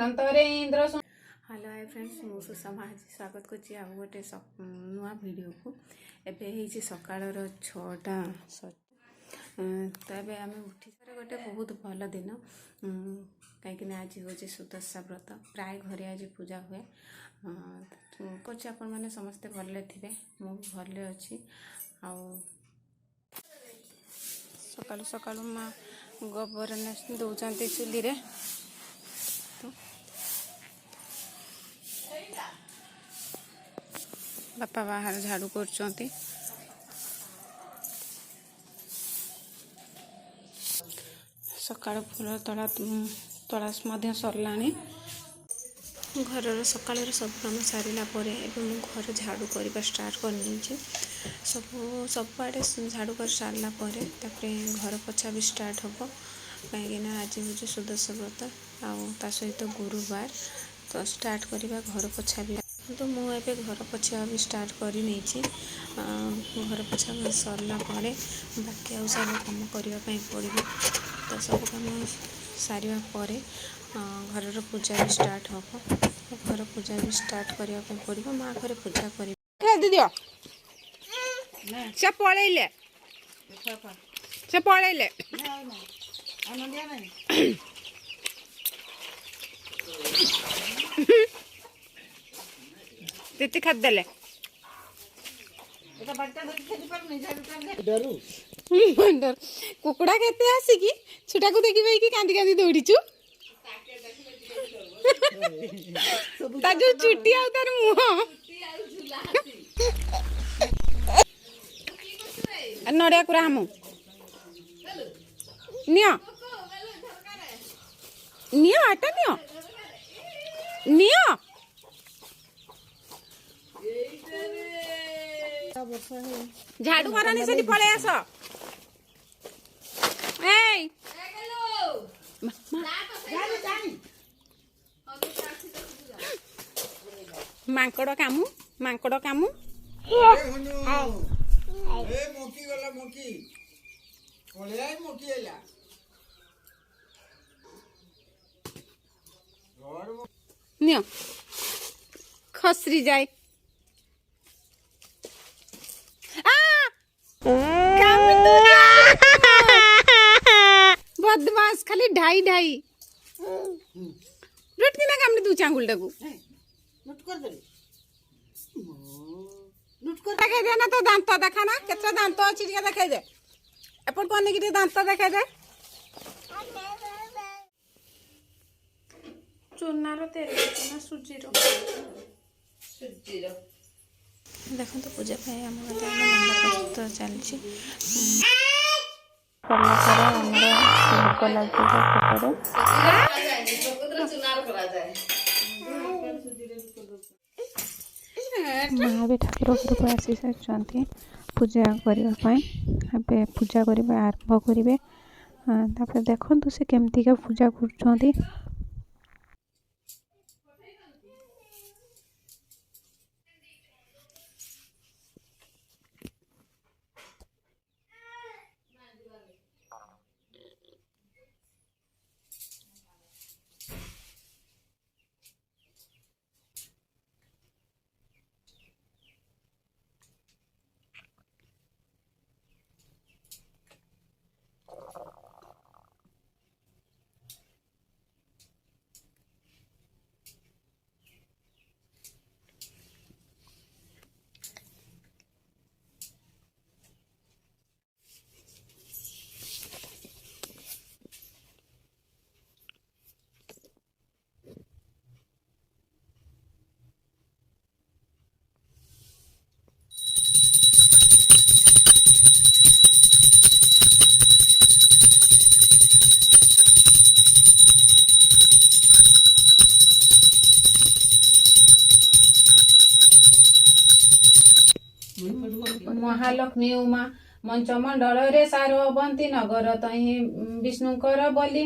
अनंतरे Indra. Hello hi friends, मु सुषमा आज स्वागत करछि आ गोटे नुआ वीडियो को। एबे सकाळर 6टा तो एबे आम उठी गोटे बहुत भल दिन कहीं आज हूँ सुदशा व्रत प्राय घरे आज पूजा हुए पचे आपण मैंने समस्ते भले थे मु भले अच्छी आ सकालू सकालू माँ गोबर दौरान चुली रे बापा बाहर झाड़ू कर सकाळ फूल तला तला सरला घर सकाल सब काम सारा घर झाड़ू करने स्टार्ट कर सब आड़े झाड़ू कर सारा घर पोछा भी स्टार्ट हम कहीं आज हूँ सुदशा व्रत आ सहित गुरुवार तो स्टार्ट करवा घर पोछा भी तो मुझे घर पोछा भी स्टार्ट कर घर पोछा सरला बाकी आ सब कम करने पड़ो तो सब कम सारा घर पूजा भी स्टार्ट हम घर पूजा भी स्टार्ट करने पड़ो माँ घर पूजा कर पलैले तीती खाद देले कुकुड़ा केते आसिकी छुटा को देखि कि कांदी कांदी दौड़ीचु ता जो चुटी आ तार मुह नड़िया कुरा हमु नियो नियो आटा नियो नियो झाड़ू मारानी से पड़े आस मांकड़ कामु मांकड़ कामु नियो खसरी जाए बदमाश खाली ढाई ढाई रुट की ना काम दू चांगुल टाकू लुट कर दे लुट कर देखे दे ना तो दांत देखा ना केतना दांत अछि टिके देखाई दे एपट कोने कि दांत देखाई दे चूनार तेल ना सुजीरो देखो तो पूजा आम मंडप चलती भोग लगे माँ भी ठाकुर घर को आसी सारी पूजा करने पूजा करने आरंभ करेंगे देखो से केमती पूजा कर महालक्ष्मी उमा मंचमंडल रे सारवंती नगर तही विष्णुकर बलि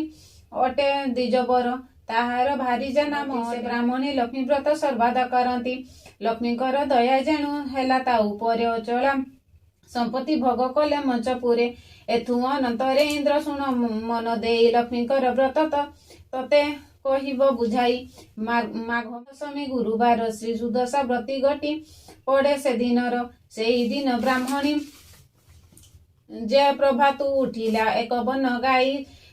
अटे द्विजबर ताहार भारी नाम ब्राह्मणी लक्ष्मी व्रत सर्वादा करती लक्ष्मीकर दया जेणु हेला ता उपरे अचला संपत्ति भोग कले मंचपुरे एथु अनंतरे इंद्र शुण मन दे लक्ष्मीकर व्रत तते कहिब बुझाई माघ दशमी गुरुवार श्री सुदशा व्रती घटी पड़े से दिनर सेही दिन ब्राह्मणी जे प्रभातु उठिला एक बन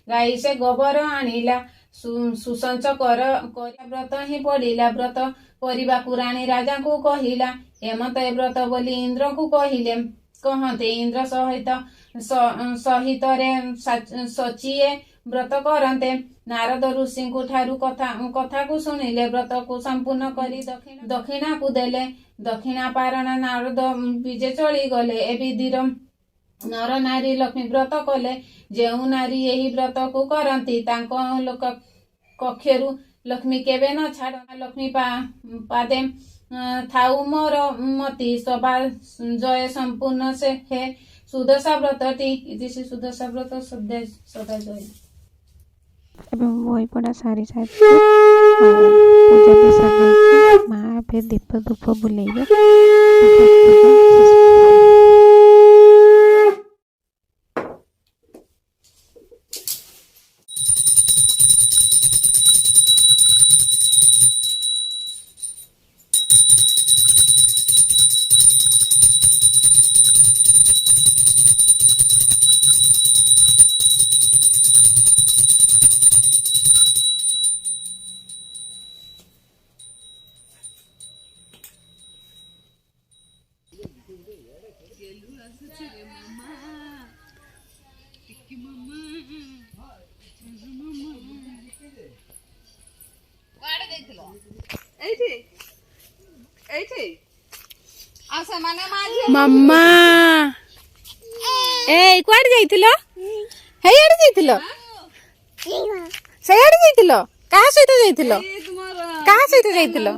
गाई से गोबर आनिला सुसंच कर व्रत ही पड़िला व्रत କରିବାକୁ राणी राजा को कहिला हेमंत ए व्रत बोली इंद्र को कहिले कहते इंद्र सहित रे सचिए व्रत करते नारद ऋषि को ठारू कथा को शुणिले व्रत को संपूर्ण करी दक्षिणा को देले दक्षिणा पारण नारद विजे चली गले ए विधिर नर नारी लक्ष्मी व्रत कले जो नारी यही व्रत को करती लोक कक्षरु लक्ष्मी केवे न छाड़ लक्ष्मी पादे थाउ मोर मती सभा जय संपूर्ण से हे सुदशा व्रतटी इति श्री सुदशा व्रत सदा जय ଏବଂ ବହି ପଢ଼ା ସାରି ସାରିଛି ଆଉ ପୂଜା ବି ସରିଯାଇଛି ମା ଏବେ ଦୀପ ଧୂପ ବୁଲେଇବେ ମାମା ଏଇ କୁଆଡେ ଯାଇଥିଲ ହେଇଆଡେ ଯାଇଥିଲ ସେଇଆଡେ ଯାଇଥିଲ କାହା ସହିତ ଯାଇଥିଲ କାହା ସହିତ ଯାଇଥିଲ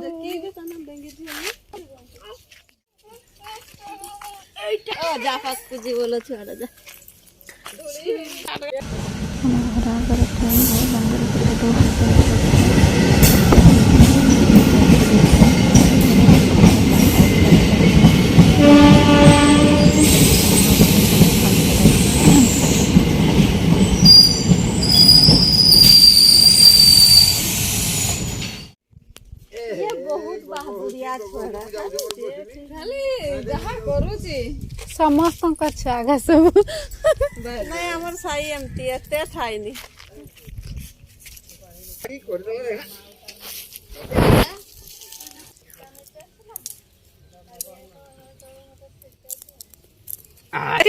ସମସ୍ତଙ୍କ ଛୁଆ ସବୁ ନାଇଁ ଆମର ସାଇ ଏମିତି ଏତେ ଥାଇନି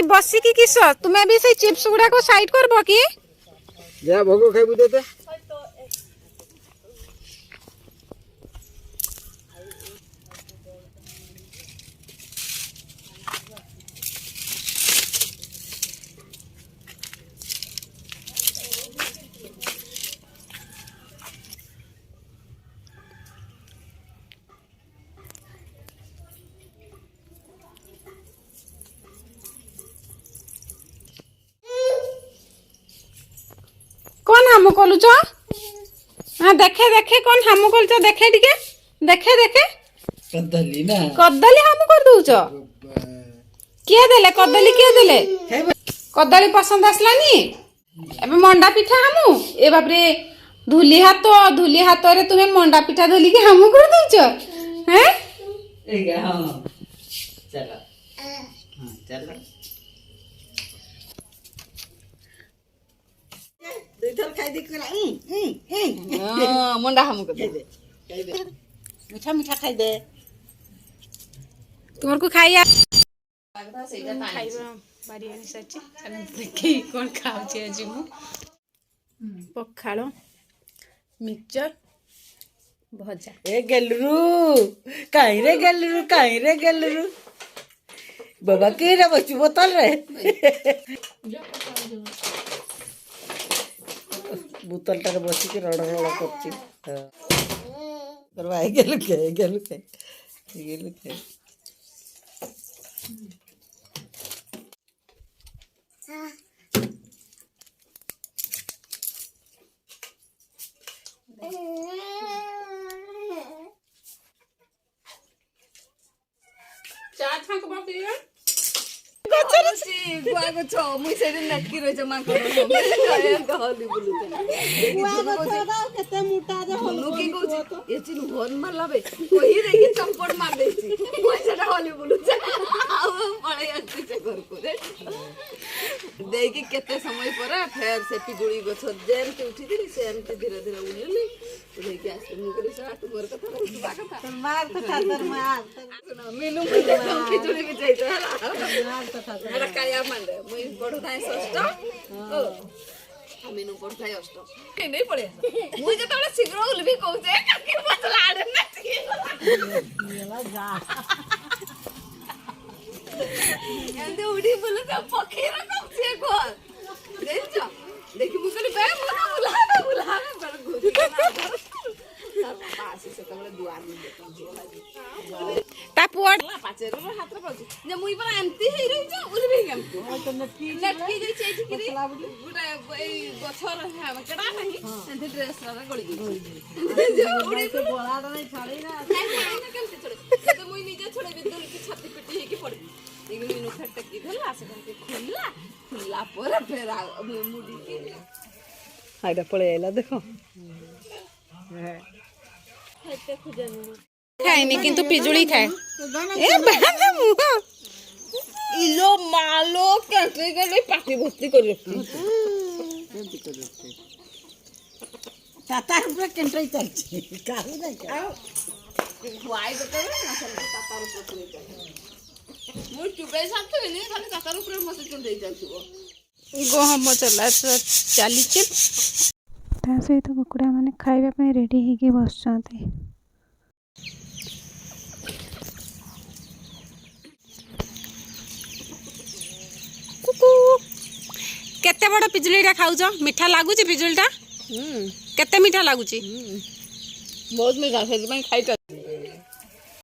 ବସିକି କିସ ତୁମେ ବି ସେଇ ଚିପ୍ସ ଗୁଡାକ ସାଇଡ କରବ କି ଯା ଭୋଗ ଖାଇବୁ ତ हामु कलुच हाँ देखे देखे कौन हामु कलुच देखे टिके देखे देखे कदली ना कदली हामु कर दउच किए देले कदली किए देले कदली पसंद आसलानी एबे मंडा पिठा हामु ए बाप रे धुली हाथ रे तुम्हें मंडा पिठा धुली के हामु कर दउच हैं ए हां चलो हां चलो दुईथर खाई दे मुंडा हम कर दे मीठा मीठा खाई दे तुमर को खाइया खाइबा बारी आनी साची देखी कोन खाउचे आज मु पखालो मिक्सचर भजा ए काई रे गेलरू बाबा के रे बच्ची बोतल रे बोतल टारे बसी के रड़ रड़ करची करवाई गेलु के चार छांक बाकी ପଚାରୁଛି ଗୁଆ ଗଛ ମୁଇଁ ସେଇଠି ନେଟକି ରହିଛ ମାଙ୍କଡ ହଲି ବୁଲୁଛ କେତେ ମୋଟା ହନୁକି କହୁଛି ଏ ଚିନୁ ହର୍ନ ମାରଲା ବେ କହି ଦେଇକି ଚମ୍ପଟ ମାର ଦେଇଛି ମୁଇଁ ସେଟା ହଲି ବୁଲୁଛେ ଆଉ ପଳେଇ ଆସିଛି ସେ ଘରକୁ ଦେଇକି କେତେ ସମୟ ପରେ ଫେର ସେ ପିଜୁଳି ଗଛ ଯେମିତି ଉଠିଥିଲି ସେମିତି ଧୀରେ ଧୀରେ ଉଲିଲି ଦେଇକି ଆସିଲି ମୁଁ କହିଲି ସେ ତୁମର କଥା ବା କଥା ମିନୁ ପିଜୁଳି ବି ଯାଇଛ ହେଲା କାଳିଆ ମାଣ୍ଡେ ମୁଇଁ ପଢୁଥାଏ ଷଷ୍ଠ ମିନୁ ପଢୁଥାଏ ଅଷ୍ଟମ ନେଇ ପଳେଇ ଆସ ମୁଇଁ ଯେତେବେଳେ ଶୀଘ୍ର ଉଲବି କହୁଛେ କାକି ପତଲା ଆଡେ ନାଚିକି ଏମିତି ଉଡି ବୁଲୁଛ ପକ୍ଷୀର କହୁଛି ଘର ଦେଖିଛ ଦେଖି ମୁଁ କହିଲି ବେ ବୁଲାବେ ସେତେବେଳେ ଦୁଆର ତା ପୁଅ ପାଚେର ହାତ ପାଉଛି ଯେ ମୁଇଁ ପରା ଏମିତି ହେଇ ରହିଛ ଉଲବି କେମିତି ନେଟକି ଯାଇଛି ଏଠିକିରି ଗୋଟେ ଏଇ ଗଛର କେଡ଼ା ନାହିଁ ସେମିତି ଡ୍ରେସ୍ ଗଳି କେମିତି ଛଡେ ଯଦି ମୁଇଁ ନିଜେ ଛଡେଇବି ଦୁଲକି ଛାତି ପିଟି ହେଇକି ପଡିବି ମିନୁ ଫେର ଟେକି ଧରିଲା ସେ କେମିତି ଖୋଲିଲା ପରେ ଫେର ମୁଡ଼ିକି ହାଇଟା ପଳେଇ ଆଇଲା ଦେଖ ଖାଇନି କିନ୍ତୁ ପିଜୁଳି ଖାଏ ଇଲୋ ମାଲୋ କେତେ ଗଲେ ପାଟି ଭର୍ତ୍ତି କରି ରଖି ତାର ପୁରା କେଣ୍ଟଇ ଚାଲିଛି କାହୁ ନାଇଁ ଖୁଆଇ ଦେତେବେଳେ ନା ସେମିତି ତାତାର ଉପରେ ଚାଲିଛି ମୁଁ ଚୁପେଇ ସାରିଥିବିନି ଖାଲି ତାତାର ଉପରେ ମତେ ଚୁଣ୍ଡେଇ ଚାଲିଥିବ ଗହମ ଚଲା ଚାଲିଛି ତା ସହିତ କୁକୁଡ଼ାମାନେ ଖାଇବା ପାଇଁ ରେଡ଼ି ହେଇକି ବସୁଛନ୍ତି। କେତେ ବଡ଼ ପିଜୁଳିଟା ଖାଉଛ ମିଠା ଲାଗୁଛି ପିଜୁଳିଟା କେତେ ମିଠା ଲାଗୁଛି ବହୁତ ମିଠା ସେଥିପାଇଁ ଖାଇଛ